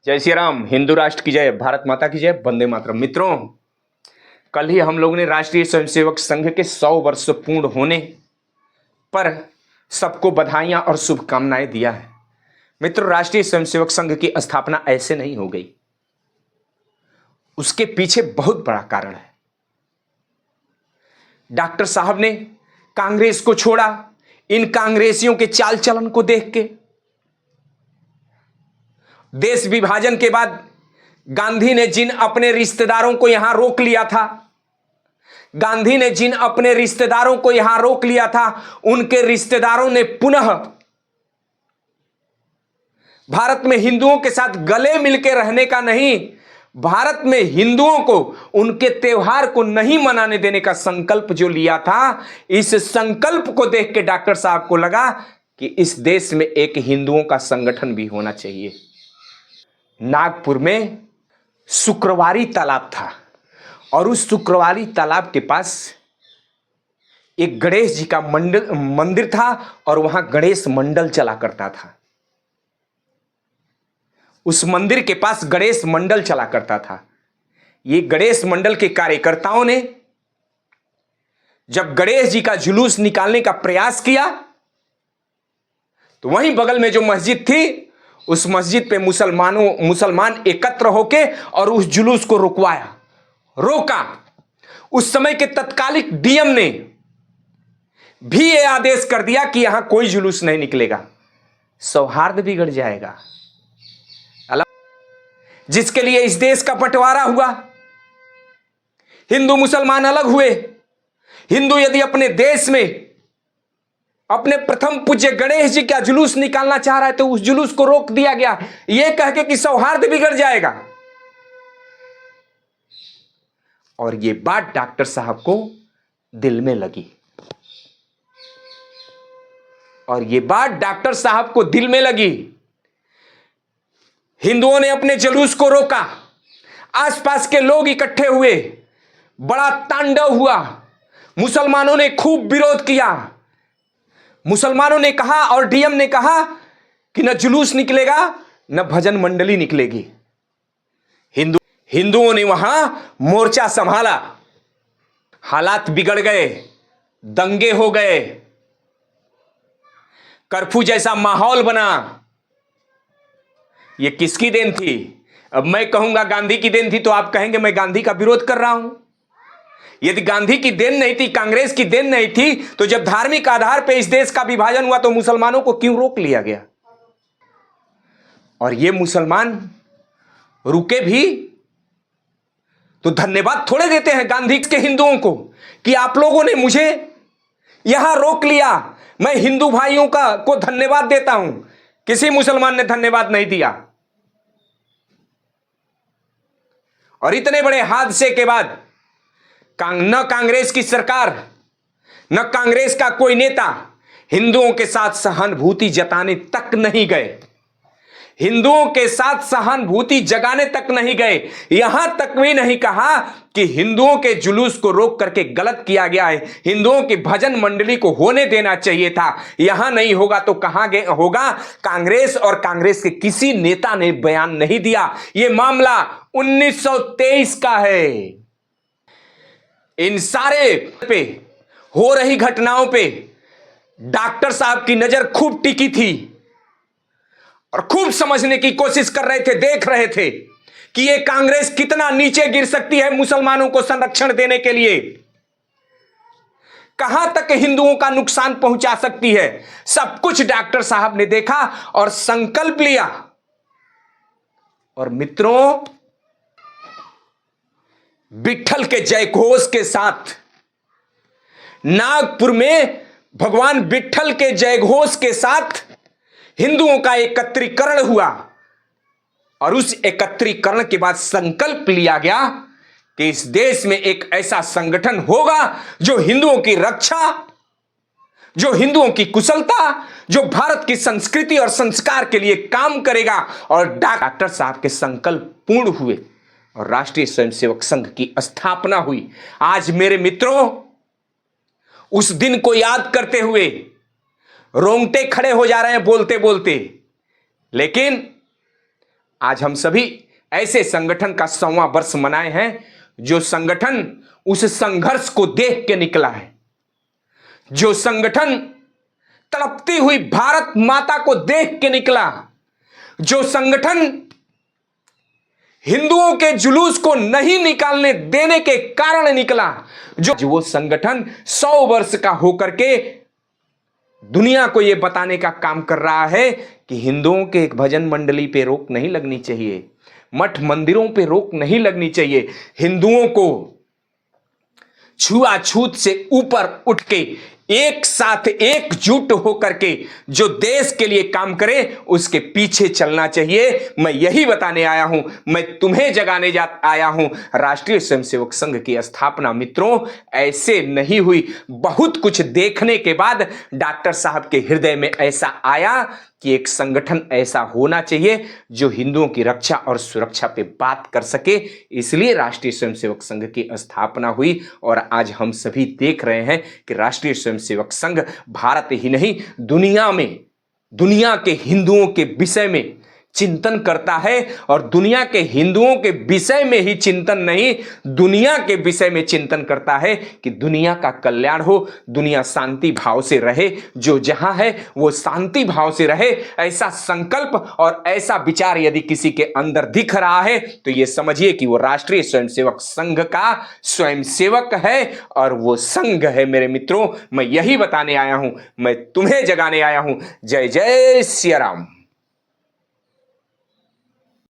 जय श्री राम। हिंदू राष्ट्र की जय, भारत माता की जय, वंदे मातरम। मित्रों, कल ही हम लोगों ने राष्ट्रीय स्वयंसेवक संघ के 100 वर्ष पूर्ण होने पर सबको बधाइयां और शुभकामनाएं दिया है। मित्रों, राष्ट्रीय स्वयंसेवक संघ की स्थापना ऐसे नहीं हो गई, उसके पीछे बहुत बड़ा कारण है। डॉक्टर साहब ने कांग्रेस को छोड़ा इन कांग्रेसियों के चाल चलन को देख के। देश विभाजन के बाद गांधी ने जिन अपने रिश्तेदारों को यहां रोक लिया था, उनके रिश्तेदारों ने पुनः भारत में हिंदुओं के साथ गले मिलकर रहने का नहीं, भारत में हिंदुओं को उनके त्योहार को नहीं मनाने देने का संकल्प जो लिया था, इस संकल्प को देख के डॉक्टर साहब को लगा कि इस देश में एक हिंदुओं का संगठन भी होना चाहिए। नागपुर में शुक्रवारी तालाब था और उस शुक्रवारी तालाब के पास एक गणेश जी का मंदिर था और वहां गणेश मंडल चला करता था। उस मंदिर के पास गणेश मंडल चला करता था। ये गणेश मंडल के कार्यकर्ताओं ने जब गणेश जी का जुलूस निकालने का प्रयास किया तो वहीं बगल में जो मस्जिद थी, उस मस्जिद पे मुसलमान एकत्र होके और उस जुलूस को रोका। उस समय के तत्कालिक डीएम ने भी यह आदेश कर दिया कि यहां कोई जुलूस नहीं निकलेगा, सौहार्द बिगड़ जाएगा। जिसके लिए इस देश का बंटवारा हुआ, हिंदू मुसलमान अलग हुए। हिंदू यदि अपने देश में अपने प्रथम पूज्य गणेश जी का जुलूस निकालना चाह रहा है तो उस जुलूस को रोक दिया गया, यह कह के कि सौहार्द बिगड़ जाएगा। और यह बात डॉक्टर साहब को दिल में लगी। हिंदुओं ने अपने जुलूस को रोका, आसपास के लोग इकट्ठे हुए, बड़ा तांडव हुआ। मुसलमानों ने खूब विरोध किया। मुसलमानों ने कहा और डीएम ने कहा कि न जुलूस निकलेगा न भजन मंडली निकलेगी। हिंदुओं ने वहां मोर्चा संभाला, हालात बिगड़ गए, दंगे हो गए, कर्फ्यू जैसा माहौल बना। यह किसकी देन थी? अब मैं कहूंगा गांधी की देन थी तो आप कहेंगे मैं गांधी का विरोध कर रहा हूं। यदि गांधी की देन नहीं थी, कांग्रेस की देन नहीं थी, तो जब धार्मिक आधार पर इस देश का विभाजन हुआ तो मुसलमानों को क्यों रोक लिया गया? और ये मुसलमान रुके भी तो धन्यवाद थोड़े देते हैं गांधी के हिंदुओं को कि आप लोगों ने मुझे यहां रोक लिया, मैं हिंदू भाइयों को धन्यवाद देता हूं। किसी मुसलमान ने धन्यवाद नहीं दिया। और इतने बड़े हादसे के बाद न कांग्रेस की सरकार न कांग्रेस का कोई नेता हिंदुओं के साथ सहानुभूति जताने तक नहीं गए, हिंदुओं के साथ सहानुभूति जगाने तक नहीं गए। यहां तक भी नहीं कहा कि हिंदुओं के जुलूस को रोक करके गलत किया गया है, हिंदुओं की भजन मंडली को होने देना चाहिए था। यहां नहीं होगा तो कहां होगा? कांग्रेस और कांग्रेस के किसी नेता ने बयान नहीं दिया। यह मामला 1923 का है। इन सारे पे हो रही घटनाओं पे डॉक्टर साहब की नजर खूब टिकी थी और खूब समझने की कोशिश कर रहे थे, देख रहे थे कि ये कांग्रेस कितना नीचे गिर सकती है मुसलमानों को संरक्षण देने के लिए, कहां तक हिंदुओं का नुकसान पहुंचा सकती है। सब कुछ डॉक्टर साहब ने देखा और संकल्प लिया। और मित्रों, विट्ठल के जयघोष के साथ नागपुर में भगवान विट्ठल के जयघोष के साथ हिंदुओं का एकत्रीकरण हुआ और उस एकत्रीकरण के बाद संकल्प लिया गया कि इस देश में एक ऐसा संगठन होगा जो हिंदुओं की रक्षा, जो हिंदुओं की कुशलता, जो भारत की संस्कृति और संस्कार के लिए काम करेगा। और डॉक्टर साहब के संकल्प पूर्ण हुए और राष्ट्रीय स्वयंसेवक संघ की स्थापना हुई। आज मेरे मित्रों, उस दिन को याद करते हुए रोंगटे खड़े हो जा रहे हैं बोलते बोलते, लेकिन आज हम सभी ऐसे संगठन का 100वां वर्ष मनाए हैं जो संगठन उस संघर्ष को देख के निकला है, जो संगठन तड़पती हुई भारत माता को देख के निकला, जो संगठन हिंदुओं के जुलूस को नहीं निकालने देने के कारण निकला, जो वो संगठन 100 वर्ष का होकर के दुनिया को यह बताने का काम कर रहा है कि हिंदुओं के एक भजन मंडली पे रोक नहीं लगनी चाहिए, मठ मंदिरों पे रोक नहीं लगनी चाहिए, हिंदुओं को छुआछूत से ऊपर उठ के एक साथ एकजुट होकर के जो देश के लिए काम करे उसके पीछे चलना चाहिए। मैं यही बताने आया हूं, मैं तुम्हें जगाने आया हूं। राष्ट्रीय स्वयंसेवक संघ की स्थापना मित्रों ऐसे नहीं हुई। बहुत कुछ देखने के बाद डॉक्टर साहब के हृदय में ऐसा आया कि एक संगठन ऐसा होना चाहिए जो हिंदुओं की रक्षा और सुरक्षा पे बात कर सके, इसलिए राष्ट्रीय स्वयंसेवक संघ की स्थापना हुई। और आज हम सभी देख रहे हैं कि राष्ट्रीय स्वयंसेवक संघ भारत ही नहीं दुनिया के हिंदुओं के विषय में चिंतन करता है, और दुनिया के हिंदुओं के विषय में ही चिंतन नहीं, दुनिया के विषय में चिंतन करता है कि दुनिया का कल्याण हो, दुनिया शांति भाव से रहे, जो जहां है वो शांति भाव से रहे। ऐसा संकल्प और ऐसा विचार यदि किसी के अंदर दिख रहा है तो ये समझिए कि वो राष्ट्रीय स्वयंसेवक संघ का स्वयंसेवक है और वो संघ है। मेरे मित्रों, मैं यही बताने आया हूं, मैं तुम्हें जगाने आया हूं। जय जय सिया राम।